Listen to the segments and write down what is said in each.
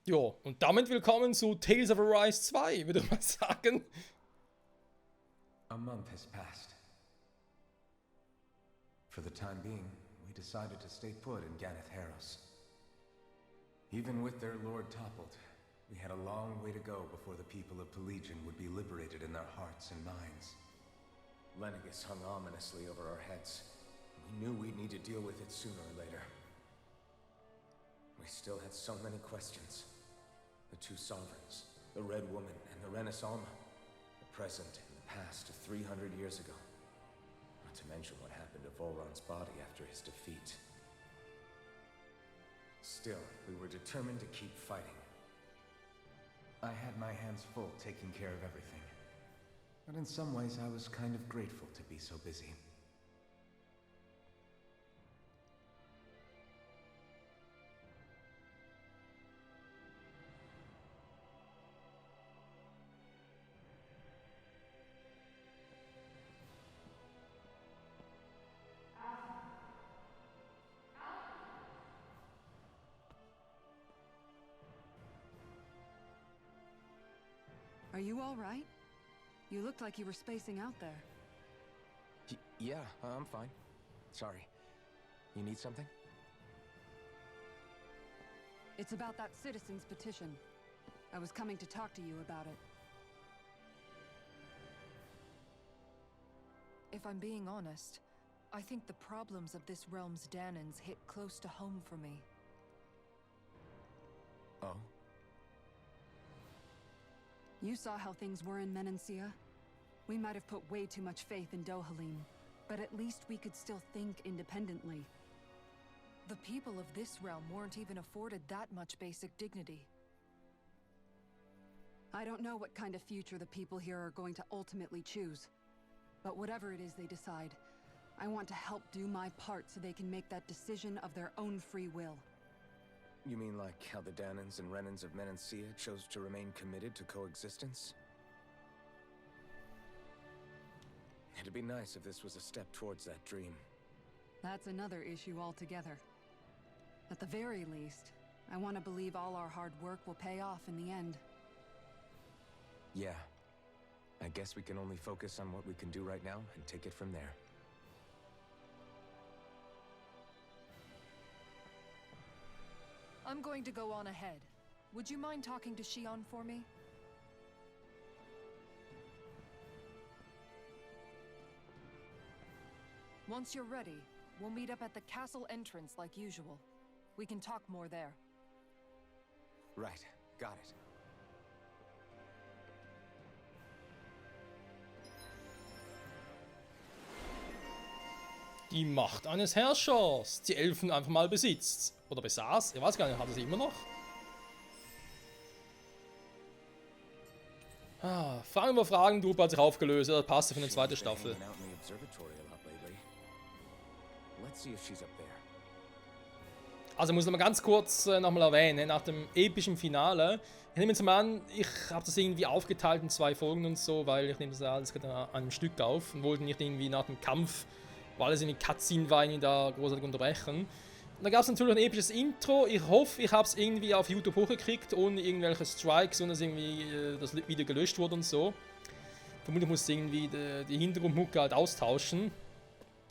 Jo, und damit willkommen zu Tales of Arise 2, würde ich mal sagen. A month has passed. For the time being, we decided to stay put in Ganeth-Haros. Even with their lord toppled, we had a long way to go before the people of Pelegion would be liberated in their hearts and minds. Lenegus hung ominously over our heads. We knew we'd need to deal with it sooner or later. We still had so many questions. The two sovereigns, the Red Woman and the Renaissance, the present and the past of 300 years ago. Not to mention what happened to Volron's body after his defeat. Still, we were determined to keep fighting. I had my hands full taking care of everything. But in some ways I was kind of grateful to be so busy. Are you all right? You looked like you were spacing out there. Yeah, I'm fine. Sorry. You need something? It's about that citizen's petition. I was coming to talk to you about it. If I'm being honest, I think the problems of this realm's Danans hit close to home for me. Oh? You saw how things were in Menancia. We might have put way too much faith in Dohalim, but at least we could still think independently. The people of this realm weren't even afforded that much basic dignity. I don't know what kind of future the people here are going to ultimately choose. But whatever it is they decide, I want to help do my part so they can make that decision of their own free will. You mean like how the Danans and Renans of Menancia chose to remain committed to coexistence? It'd be nice if this was a step towards that dream. That's another issue altogether. At the very least, I want to believe all our hard work will pay off in the end. Yeah. I guess we can only focus on what we can do right now and take it from there. I'm going to go on ahead. Would you mind talking to Shion for me? Once you're ready, we'll meet up at the castle entrance like usual. We can talk more there. Right. Got it. Die Macht eines Herrschers. Die Elfen einfach mal besitzt. Oder besaß. Ich weiß gar nicht, hat er sie immer noch? Fragen über Fragen, Truppe hat sich aufgelöst. Das passt für eine zweite Staffel. Also muss ich noch mal ganz kurz nochmal erwähnen, nach dem epischen Finale. Ich nehme jetzt mal an, ich habe das irgendwie aufgeteilt in 2 Folgen und so, weil ich nehme das alles an einem Stück auf und wollte nicht irgendwie nach dem Kampf, weil alles irgendwie Cutscene war, irgendwie da großartig unterbrechen. Und da gab es natürlich ein episches Intro. Ich hoffe, ich habe es irgendwie auf YouTube hochgekriegt, ohne irgendwelche Strikes, ohne dass irgendwie das Video gelöscht wurde und so. Vermutlich muss ich irgendwie die Hintergrundmucke halt austauschen.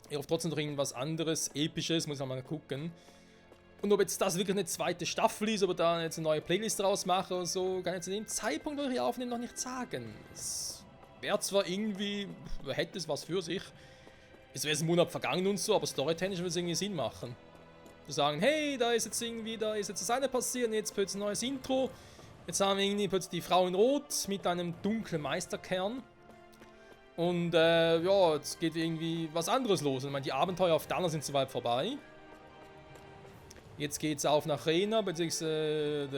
Ich hoffe trotzdem noch irgendwas anderes, Episches, muss ich mal gucken. Und ob jetzt das wirklich eine zweite Staffel ist, ob ich da jetzt eine neue Playlist draus mache oder so, kann ich jetzt in dem Zeitpunkt, wo ich hier aufnehme, noch nicht sagen. Es wäre zwar irgendwie, hätte es was für sich. Es wäre jetzt ein Monat vergangen und so, aber storytechnisch würde es irgendwie Sinn machen. Zu sagen, hey, da ist jetzt das eine passiert und jetzt plötzlich ein neues Intro. Jetzt haben wir irgendwie plötzlich die Frau in Rot mit einem dunklen Meisterkern. Und ja, jetzt geht irgendwie was anderes los. Ich meine, die Abenteuer auf Dana sind soweit vorbei. Jetzt geht's auf nach Rena, beziehungsweise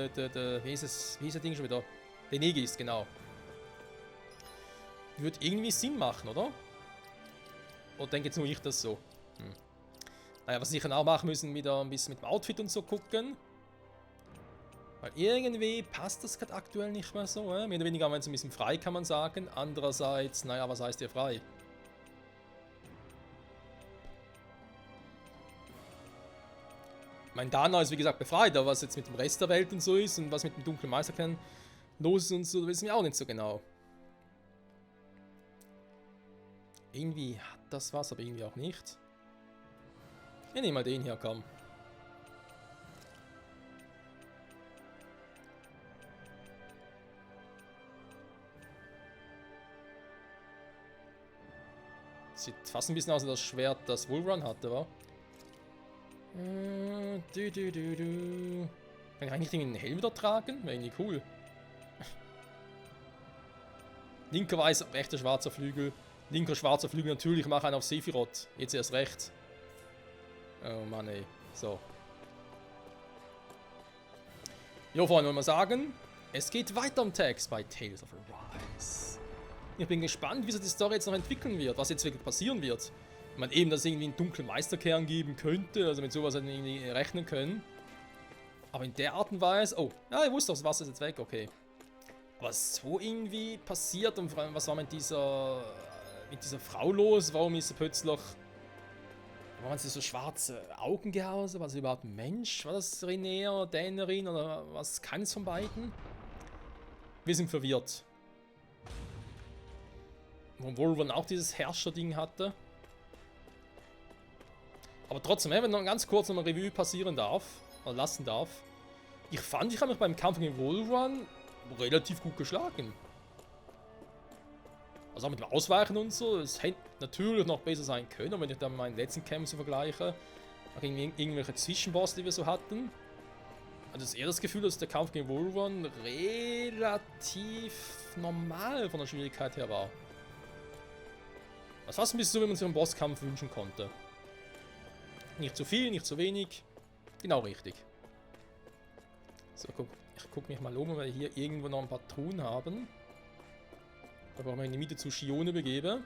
wie hieß das Ding schon wieder? Denegis, genau. Würde irgendwie Sinn machen, oder? Oder denke jetzt nur ich das so? Naja, was sicher auch machen müssen, wieder ein bisschen mit dem Outfit und so gucken. Weil irgendwie passt das gerade aktuell nicht mehr so. Mehr oder weniger haben wir jetzt ein bisschen frei, kann man sagen. Andererseits, naja, was heißt hier frei? Mein Dana ist wie gesagt befreit, aber was jetzt mit dem Rest der Welt und so ist und was mit dem dunklen Meisterkern los ist und so, wissen wir auch nicht so genau. Irgendwie hat das was, aber irgendwie auch nicht. Ich nehme mal den hier, komm. Sieht fast ein bisschen aus wie das Schwert, das Wolverine hatte, wa? Kann ich eigentlich den Helm wieder tragen? Wäre irgendwie cool. Linker weißer, rechter schwarzer Flügel. Linker schwarzer Flügel, natürlich, mach einen auf Sephiroth. Jetzt erst recht. Oh Mann, ey. So. Jo, Freunde, wollen wir sagen, es geht weiter im Text bei Tales of Arise. Ich bin gespannt, wie sich die Story jetzt noch entwickeln wird, was jetzt wirklich passieren wird. Man eben, dass es irgendwie einen dunklen Meisterkern geben könnte, also mit sowas hätten wir irgendwie rechnen können. Aber in der Art und Weise, oh, ja, ich wusste, das Wasser ist jetzt weg, okay. Aber so irgendwie passiert und vor allem, was war mit dieser Frau los? Warum ist sie plötzlich, warum hat sie so schwarze Augen gehabt? War sie überhaupt ein Mensch? War das René oder Dänerin oder was? Keines von beiden? Wir sind verwirrt. Wo Wolverine auch dieses Herrscher-Ding hatte. Aber trotzdem, wenn noch ganz kurz noch eine Revue passieren darf, oder lassen darf. Ich fand, ich habe mich beim Kampf gegen Wolverine relativ gut geschlagen. Also auch mit dem Ausweichen und so, es hätte natürlich noch besser sein können, wenn ich dann meinen letzten Kampf so vergleiche. Auch irgendwelche Zwischenbosse, die wir so hatten. Also es ist eher das Gefühl, dass der Kampf gegen Wolverine relativ normal von der Schwierigkeit her war. Das war fast ein bisschen so, wie man sich einen Bosskampf wünschen konnte. Nicht zu viel, nicht zu wenig. Genau richtig. So, ich guck mich mal um, weil wir hier irgendwo noch ein paar Truhen haben. Da brauchen wir in die Mitte zu Shione begeben.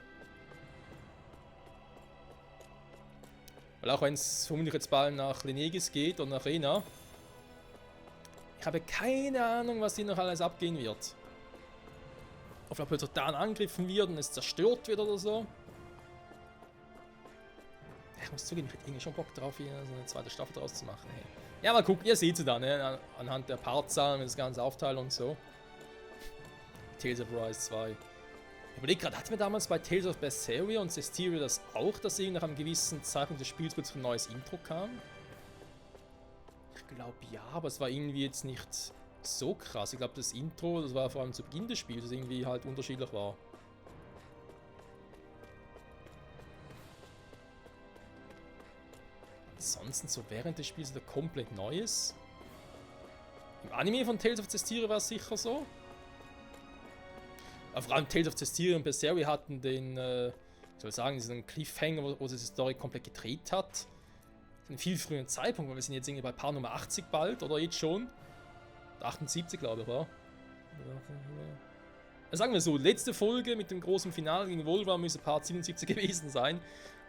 Weil auch wenn es vermutlich jetzt bald nach Lenegis geht und nach Rena. Ich habe keine Ahnung, was hier noch alles abgehen wird. Ob plötzlich da angegriffen wird und es zerstört wird oder so. Ich muss zugeben, ich hätte irgendwie schon Bock drauf, hier so eine zweite Staffel draus zu machen. Hey. Ja, mal gucken, ihr seht sie dann, ne? Anhand der Partzahlen, wenn das Ganze aufteilen und so. Tales of Arise 2. Ich überlege gerade, hatten wir damals bei Tales of Berseria und Cestiria das auch, dass nach einem gewissen Zeitpunkt des Spiels plötzlich ein neues Intro kam? Ich glaube ja, aber es war irgendwie jetzt nicht so krass. Ich glaube, das Intro, das war vor allem zu Beginn des Spiels, das irgendwie halt unterschiedlich war. Ansonsten so während des Spiels wieder komplett Neues. Im Anime von Tales of Cestiria war es sicher so. Aber vor allem Tales of Cestiria und Berseria hatten den, ich soll sagen, diesen Cliffhanger, wo sie die Story komplett gedreht hat. Einen viel früheren Zeitpunkt, weil wir sind jetzt irgendwie bei Part Nummer 80 bald, oder jetzt schon. 78, glaube ich, war. Sagen wir so, letzte Folge mit dem großen Finale gegen Wolverine müsste Part 77 gewesen sein.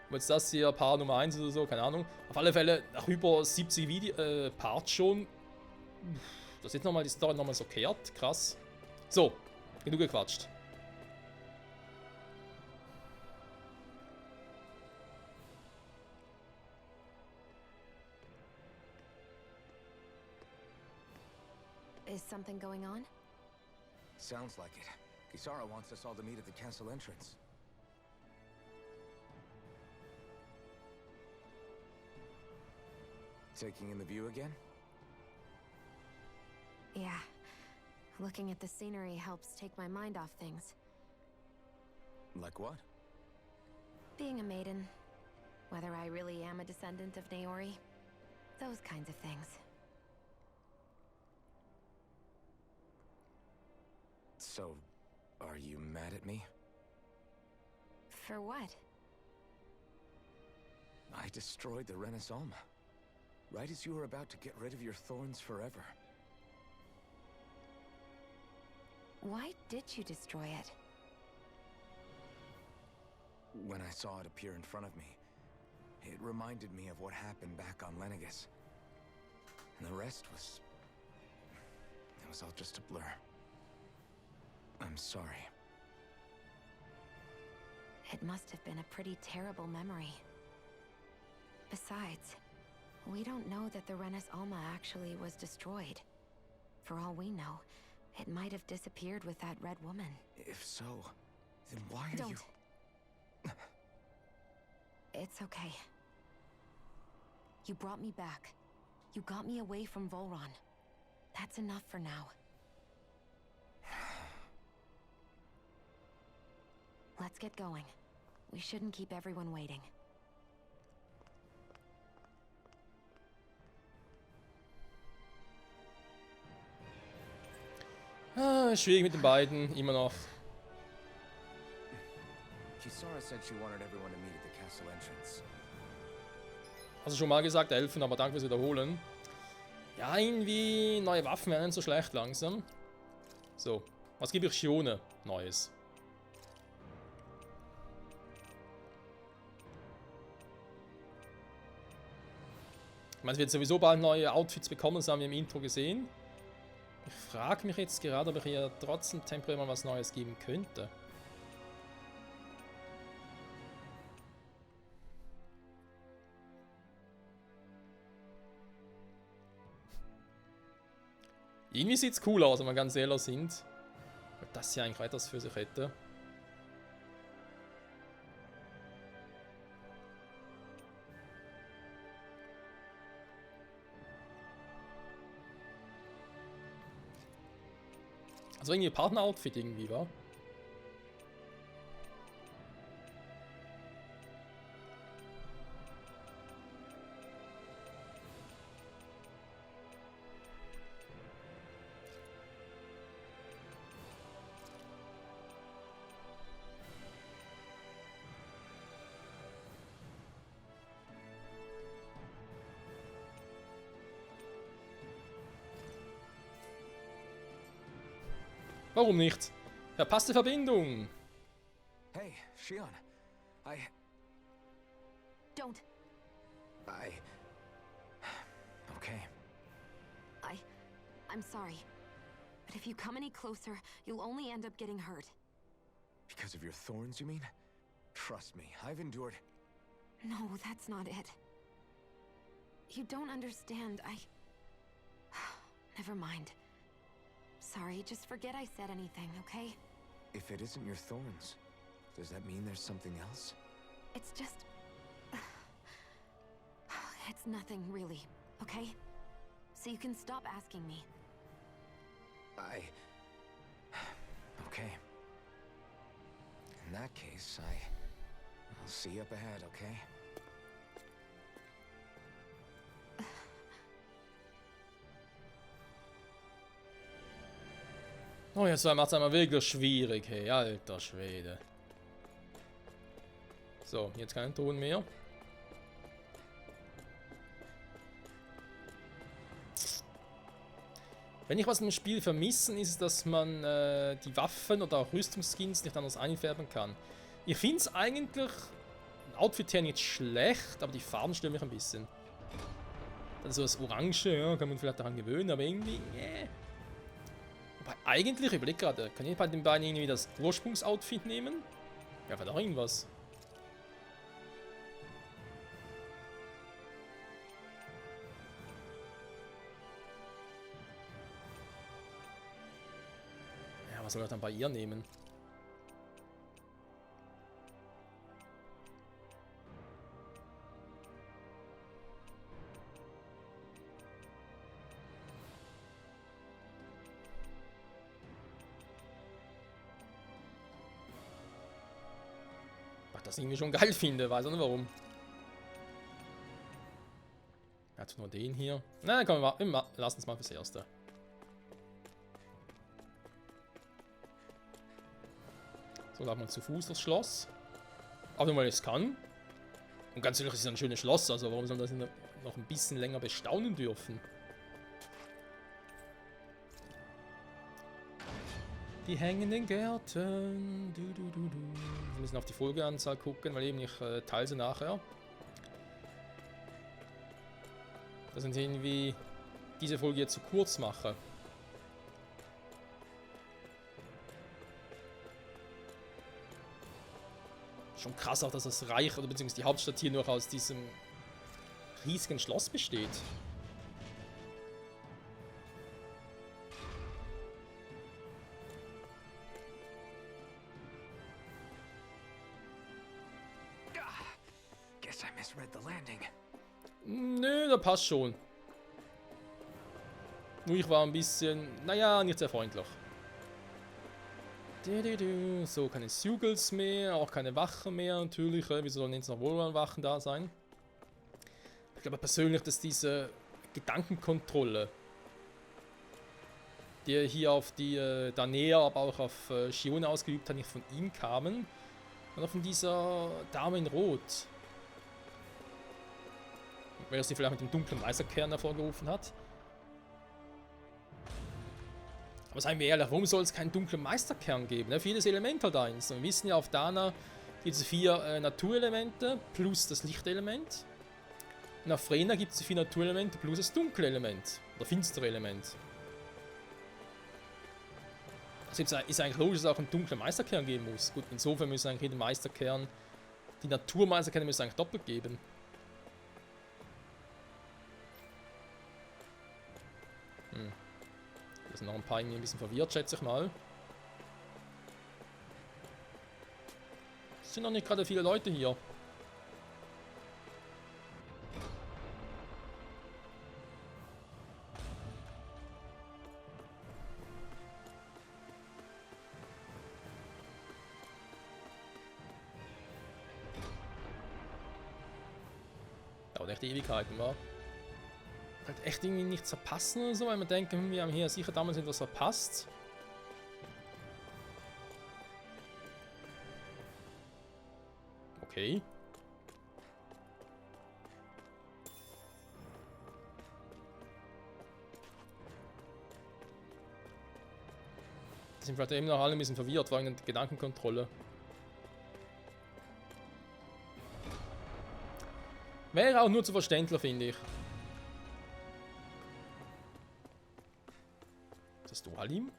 Und jetzt das hier Part Nummer 1 oder so, keine Ahnung. Auf alle Fälle, nach über 70 Parts schon. Das jetzt nochmal die Story nochmal so kehrt. Krass. So, genug gequatscht. Is something going on? Sounds like it. Kisara wants us all to meet at the castle entrance. Taking in the view again? Yeah. Looking at the scenery helps take my mind off things. Like what? Being a maiden. Whether I really am a descendant of Naori. Those kinds of things. So, are you mad at me? For what? I destroyed the Renaissance. Right as you were about to get rid of your thorns forever. Why did you destroy it? When I saw it appear in front of me, it reminded me of what happened back on Lenegis. And the rest was... it was all just a blur. I'm sorry. It must have been a pretty terrible memory. Besides, We don't know that the Renis Alma actually was destroyed. For all we know, it might have disappeared with that red woman. If so, then why are Don't. you... It's okay. You brought me back. You got me away from Volron. That's enough for now. Let's get going. We shouldn't keep everyone waiting. Schwierig mit den beiden, immer noch. Kisara said she wanted everyone to meet at the castle entrance. Hast du schon mal gesagt, Elfen, aber danke fürs Wiederholen. Ja, irgendwie neue Waffen wären nicht so schlecht langsam. So, was gebe ich Shione Neues? Ich meine, es wird sowieso bald neue Outfits bekommen, das haben wir im Intro gesehen. Ich frage mich jetzt gerade, ob ich ihr trotzdem temporär mal was Neues geben könnte. Irgendwie sieht es cool aus, wenn wir ganz ehrlich sind. Weil das hier eigentlich etwas für sich hätte. Also irgendwie Partner-Outfit irgendwie, wa? Warum nicht? Verpasste Verbindung. Hey, Shion. Don't. Okay. I'm sorry. But if you come any closer, you'll only end up getting hurt. Because of your thorns, you mean? Trust me, I've endured... No, that's not it. You don't understand. Never mind. Sorry, just forget I said anything, okay? If it isn't your thorns, does that mean there's something else? It's just... It's nothing, really, okay? So you can stop asking me. Okay. In that case, I'll see you up ahead, okay? Oh, jetzt macht es einmal wirklich schwierig, hey, alter Schwede. So, jetzt kein Ton mehr. Wenn ich was im Spiel vermissen, ist es, dass man die Waffen oder auch Rüstungsskins nicht anders einfärben kann. Ich finde es eigentlich Outfit her nicht schlecht, aber die Farben stören mich ein bisschen. Dann so das Orange, ja, kann man vielleicht daran gewöhnen, aber irgendwie, Wobei, eigentlich, ich überlege gerade, kann ich bei den beiden irgendwie das Ursprungsoutfit nehmen? Ja, vielleicht auch irgendwas. Ja, was soll ich dann bei ihr nehmen? Das irgendwie schon geil finde, weiß auch nicht warum. Jetzt nur den hier. Na, komm, wir lassen es mal fürs Erste. So, laufen wir zu Fuß das Schloss. Aber nur weil ich es kann. Und ganz ehrlich, es ist ein schönes Schloss, also warum soll man das noch ein bisschen länger bestaunen dürfen? Die hängenden Gärten. Wir müssen auf die Folgeanzahl gucken, weil eben ich teile sie nachher. Dass ich irgendwie diese Folge jetzt zu kurz mache. Schon krass auch, dass das Reich oder beziehungsweise die Hauptstadt hier nur aus diesem riesigen Schloss besteht. Guess I misread the landing. Nö, da passt schon. Nur ich war ein bisschen, naja, nicht sehr freundlich. So, keine Sugals mehr, auch keine Wachen mehr natürlich. Wieso sollen jetzt noch Wohlwachen da sein? Ich glaube persönlich, dass diese Gedankenkontrolle, die er hier auf die Danea, aber auch auf Shione ausgeübt hat, nicht von ihm kamen, sondern von dieser Dame in Rot. Weil er sie vielleicht mit dem dunklen Meisterkern hervorgerufen hat. Aber seien wir ehrlich, warum soll es keinen dunklen Meisterkern geben? Ne? Für jedes Element halt eins. Und wir wissen ja, auf Dana gibt es 4 Naturelemente plus das Lichtelement. Und auf Frena gibt es die 4 Naturelemente plus das dunkle Element. Oder finstere Element. Also ist eigentlich logisch, dass es auch einen dunklen Meisterkern geben muss. Gut, insofern müssen eigentlich jeden Meisterkern, die Naturmeisterkerne müssen eigentlich doppelt geben. Da sind noch ein paar irgendwie ein bisschen verwirrt, schätze ich mal. Es sind noch nicht gerade viele Leute hier. Dauert echt Ewigkeiten, wa? Halt echt irgendwie nichts verpassen oder so, weil man denkt, wir haben hier sicher damals etwas verpasst. Okay. Die sind vielleicht eben noch alle ein bisschen verwirrt wegen der Gedankenkontrolle. Wäre auch nur zu verständlich, finde ich. Ist das du, Halim?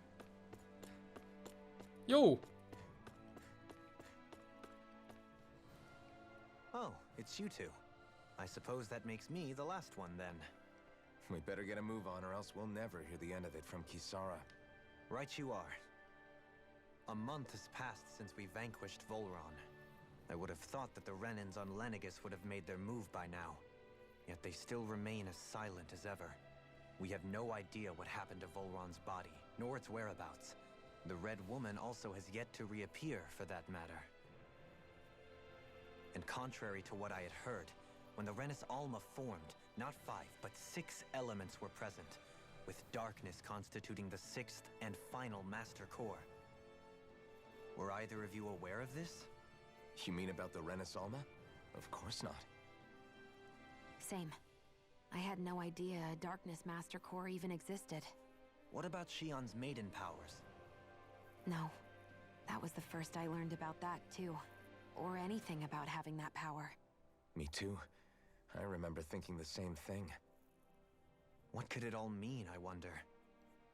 Jo! Oh, it's you two. I suppose that makes me the last one then. We better get a move on or else we'll never hear the end of it from Kisara. Right you are. A month has passed since we vanquished Volron. I would have thought that the Renans on Lenegis would have made their move by now. Yet they still remain as silent as ever. We have no idea what happened to Volron's body, nor its whereabouts. The Red Woman also has yet to reappear, for that matter. And contrary to what I had heard, when the Renis Alma formed, not 5, but 6 elements were present, with darkness constituting the 6th and final Master Core. Were either of you aware of this? You mean about the Renis Alma? Of course not. Same. I had no idea a Darkness Master Core even existed. What about Shion's maiden powers? No. That was the first I learned about that, too. Or anything about having that power. Me too. I remember thinking the same thing. What could it all mean, I wonder?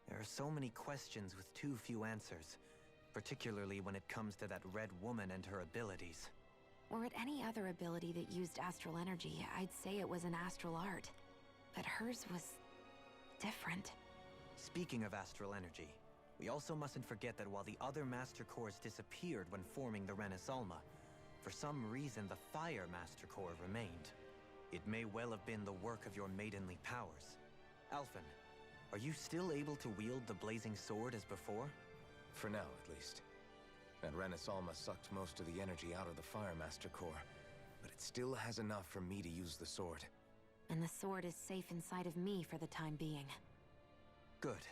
There are so many questions with too few answers, particularly when it comes to that Red Woman and her abilities. Or at any other ability that used astral energy, I'd say it was an astral art. But hers was different. Speaking of astral energy, we also mustn't forget that while the other Master Cores disappeared when forming the Renis Alma, for some reason the Fire Master Core remained. It may well have been the work of your maidenly powers. Alphen, are you still able to wield the blazing sword as before? For now, at least. That Renis Alma sucked most of the energy out of the Fire Master Core, but it still has enough for me to use the sword. And the sword is safe inside of me for the time being. Good.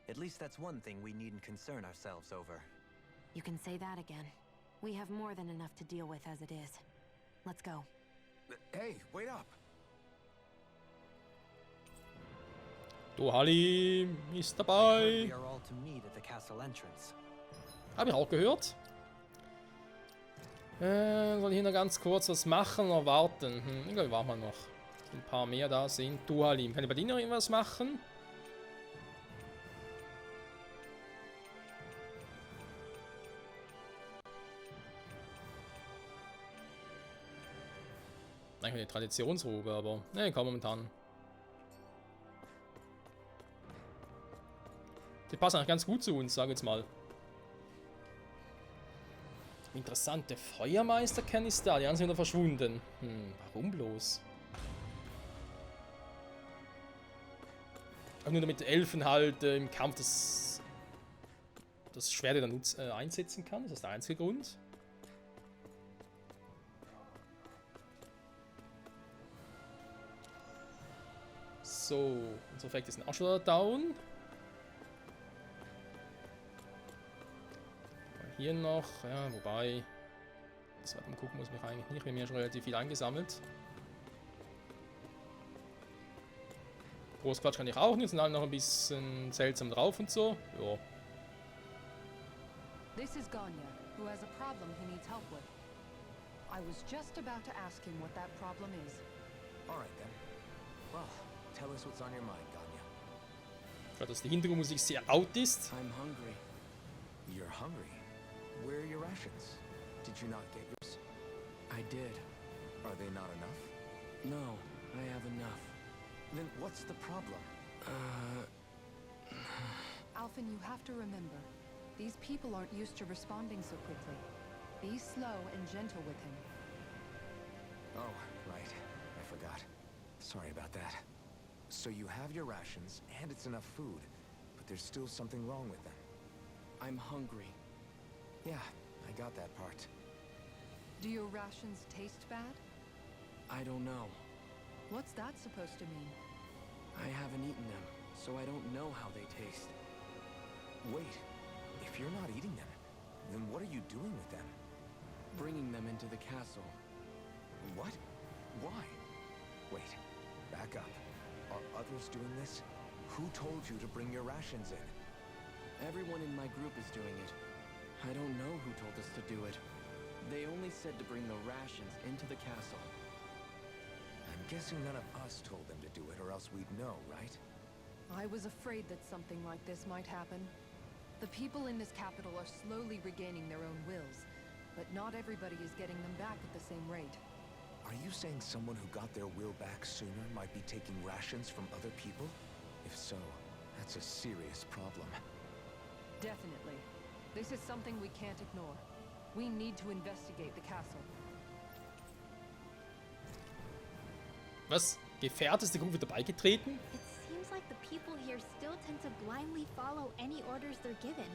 At least that's one thing we needn't concern ourselves over. You can say that again. We have more than enough to deal with as it is. Let's go. Hey, wait up! Du Halim ist dabei. We are all to meet at the castle entrance. Habe ich auch gehört. Soll ich hier noch ganz kurz was machen oder warten? Ich glaube, wir warten mal noch. Ein paar mehr da sind. Du Halim, kann ich bei dir noch irgendwas machen? Eigentlich eine Traditionsrobe, aber ne, kaum momentan. Die passen eigentlich ganz gut zu uns, sag jetzt mal. Interessant, der Feuermeister ist da, die anderen sind wieder verschwunden. Warum bloß? Auch nur damit Elfen halt im Kampf das Schwert dann einsetzen kann, das ist der einzige Grund. So, unser Effekt ist auch schon wieder down. Hier noch, ja, wobei. Das mal gucken muss mich eigentlich nicht, wir haben ja schon relativ viel eingesammelt. Großquatsch kann ich auch nicht, sind alle noch ein bisschen seltsam drauf und so. Ja. This is Ganya, who has a problem he needs help with. I was just about to ask him what that problem is. All right then. Well, tell us what's on your mind, Ganya. Ich weiß, dass die Hintergrundmusik sehr laut ist. I'm hungry. You're hungry. Where are your rations? Did you not get yours? I did. Are they not enough? No, I have enough. Then what's the problem? Alphen, you have to remember, these people aren't used to responding so quickly. Be slow and gentle with him. Oh, right. I forgot. Sorry about that. So you have your rations, and it's enough food, but there's still something wrong with them. I'm hungry. Yeah, I got that part. Do your rations taste bad? I don't know. What's that supposed to mean? I haven't eaten them, so I don't know how they taste. Wait, if you're not eating them, then what are you doing with them? Bringing them into the castle. What? Why? Wait, back up. Are others doing this? Who told you to bring your rations in? Everyone in my group is doing it. I don't know who told us to do it. They only said to bring the rations into the castle. I'm guessing none of us told them to do it, or else we'd know, right? I was afraid that something like this might happen. The people in this capital are slowly regaining their own wills, but not everybody is getting them back at the same rate. Are you saying someone who got their will back sooner might be taking rations from other people? If so, that's a serious problem. Definitely. This is something we can't ignore. We need to investigate the castle. Was? Gefährt ist der Gruppe dabei getreten? It seems like the people here still tend to blindly follow any orders they're given.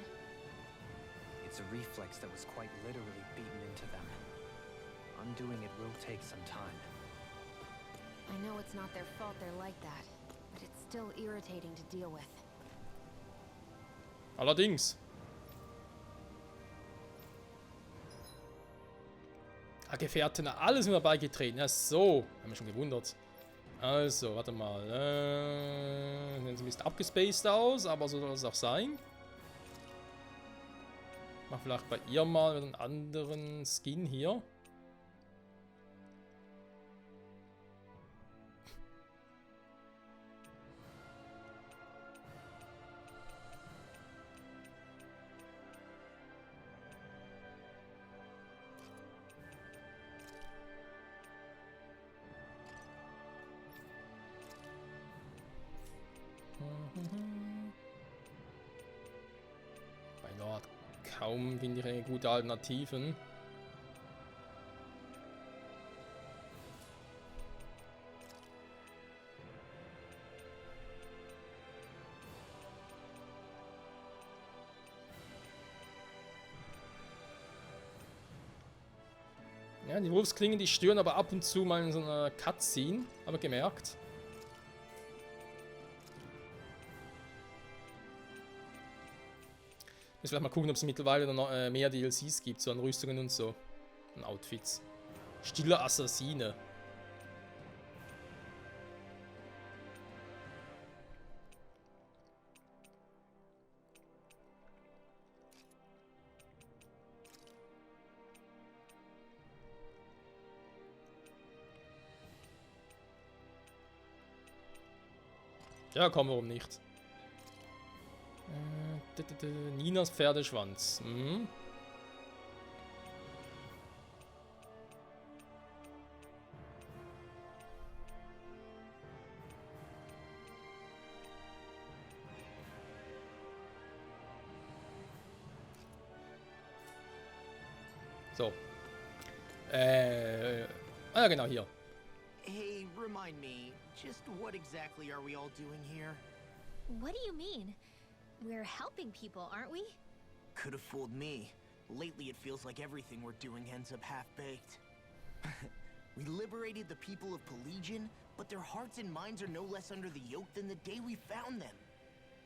It's a reflex that was quite literally beaten into them. Undoing it will take some time. I know it's not their fault they're like that, but it's still irritating to deal with. Allerdings. Gefährten, alles mit dabei getreten. Ja, so. Haben wir schon gewundert. Also, warte mal. Sieht ein bisschen abgespaced aus, aber so soll es auch sein. Mach vielleicht bei ihr mal einen anderen Skin hier. Bei Nord kaum, finde ich, eine gute Alternativen. Ja, die Wolfsklingen, die stören aber ab und zu mal in so einer Cutscene, aber gemerkt. Müssen vielleicht mal gucken, ob es mittlerweile noch mehr DLCs gibt, so an Rüstungen und so. Und Outfits. Stiller Assassine. Ja, komm, warum nicht? Ninas Pferdeschwanz. Mhm. So. Ja, genau, hier. Hey, remind me, just what exactly are we all doing here? What do you mean? We're helping people, aren't we? Could have fooled me. Lately it feels like everything we're doing ends up half-baked. We liberated the people of Pelegion, but their hearts and minds are no less under the yoke than the day we found them.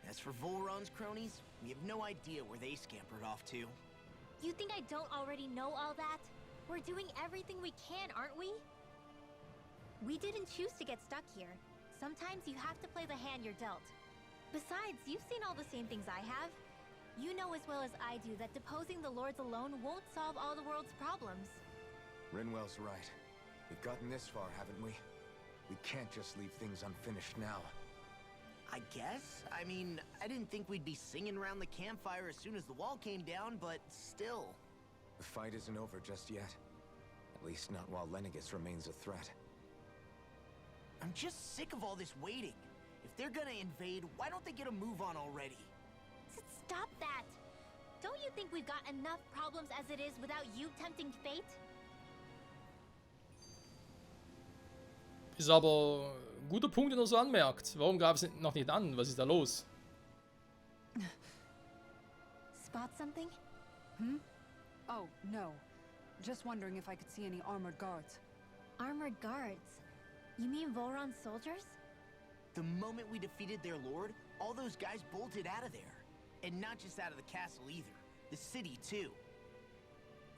As for Volron's cronies, we have no idea where they scampered off to. You think I don't already know all that? We're doing everything we can, aren't we? We didn't choose to get stuck here. Sometimes you have to play the hand you're dealt. Besides, you've seen all the same things I have. You know as well as I do that deposing the lords alone won't solve all the world's problems. Rinwell's right. We've gotten this far, haven't we? We can't just leave things unfinished now. I guess? I mean, I didn't think we'd be singing around the campfire as soon as the wall came down, but still. The fight isn't over just yet. At least not while Lenegis remains a threat. I'm just sick of all this waiting. If they're gonna invade, why don't they get a move on already? Stop that! Don't you think we've got enough problems as it is without you tempting fate? Ist aber ein guter Punkt, den er so anmerkt. Warum gab es noch nicht an? Was ist da los? Spot something? Oh, no. Just wondering if I could see any armored guards. Armored guards? You mean Volron's soldiers? The moment we defeated their lord, all those guys bolted out of there. And not just out of the castle either. The city, too.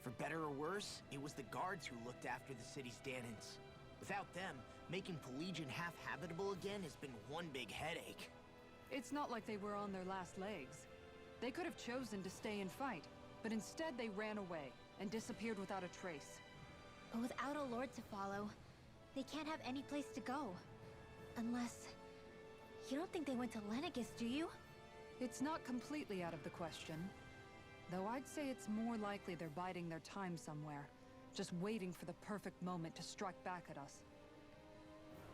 For better or worse, it was the guards who looked after the city's Danans. Without them, making Pelegion half-habitable again has been one big headache. It's not like they were on their last legs. They could have chosen to stay and fight, but instead they ran away and disappeared without a trace. But without a lord to follow, they can't have any place to go. Unless... You don't think they went to Lenegis, do you? It's not completely out of the question. Though I'd say it's more likely they're biding their time somewhere, just waiting for the perfect moment to strike back at us.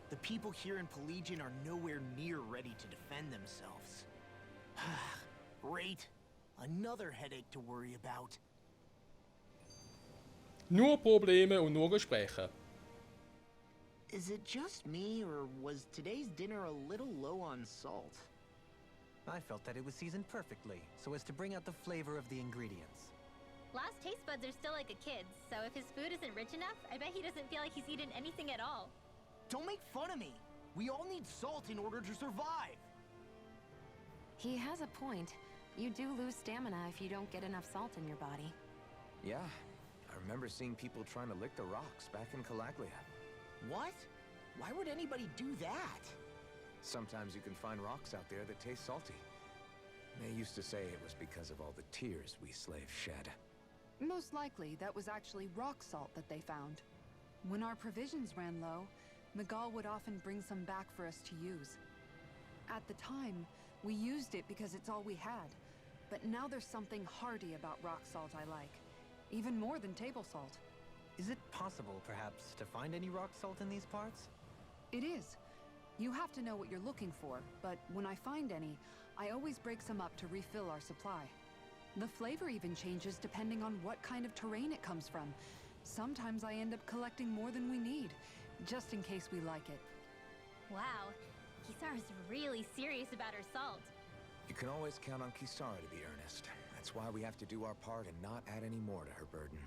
The people here in Pelegion are nowhere near ready to defend themselves. Great. Another headache to worry about. Nur Probleme und nur Gespräche. Is it just me, or was today's dinner a little low on salt? I felt that it was seasoned perfectly, so as to bring out the flavor of the ingredients. Last taste buds are still like a kid's, so if his food isn't rich enough, I bet he doesn't feel like he's eaten anything at all. Don't make fun of me! We all need salt in order to survive! He has a point. You do lose stamina if you don't get enough salt in your body. Yeah, I remember seeing people trying to lick the rocks back in Calaglia. What? Why would anybody do that? Sometimes you can find rocks out there that taste salty. They used to say it was because of all the tears we slaves shed. Most likely, that was actually rock salt that they found. When our provisions ran low, Miguel would often bring some back for us to use. At the time, we used it because it's all we had. But now there's something hearty about rock salt I like. Even more than table salt. Is it possible, perhaps, to find any rock salt in these parts? It is. You have to know what you're looking for, but when I find any, I always break some up to refill our supply. The flavor even changes depending on what kind of terrain it comes from. Sometimes I end up collecting more than we need, just in case we like it. Wow, Kisara's really serious about her salt. You can always count on Kisara to be earnest. That's why we have to do our part and not add any more to her burden.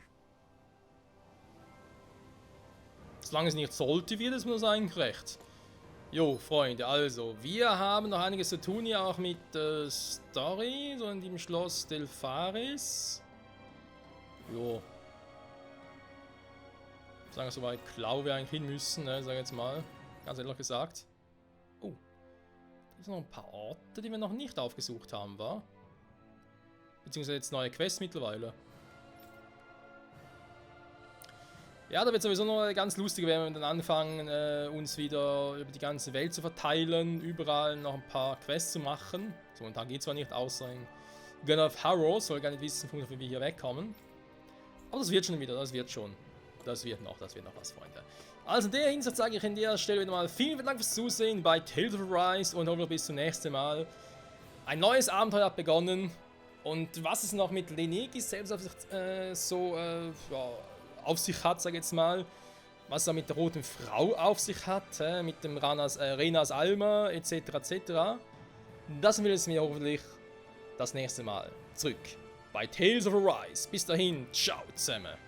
Solange es nicht sollte, wird es mir eigentlich recht. Jo, Freunde, also, wir haben noch einiges zu tun hier auch mit der Story, so in dem Schloss Delpharis. Jo. Sagen wir so weit klar, wir eigentlich hin müssen, ne, sag ich jetzt mal. Ganz ehrlich gesagt. Oh. Da sind noch ein paar Orte, die wir noch nicht aufgesucht haben, wa? Beziehungsweise jetzt neue Quests mittlerweile. Ja, da wird sowieso noch ganz lustig, wenn wir dann anfangen, uns wieder über die ganze Welt zu verteilen, überall noch ein paar Quests zu machen. So, und da geht zwar nicht, außer in Gun of Harrow, soll gar nicht wissen, von wie wir hier wegkommen. Aber das wird schon wieder, das wird schon. Das wird noch was, Freunde. Also in der Hinsicht sage ich an der Stelle wieder mal vielen Dank fürs Zusehen bei Tales of Arise und hoffentlich bis zum nächsten Mal. Ein neues Abenteuer hat begonnen Und was es noch mit Lenegis selbst auf sich, auf sich hat, sag ich jetzt mal, was er mit der roten Frau auf sich hat, mit dem Renas Alma etc. etc. Das will es mir hoffentlich das nächste Mal zurück bei Tales of Arise. Bis dahin, ciao zusammen.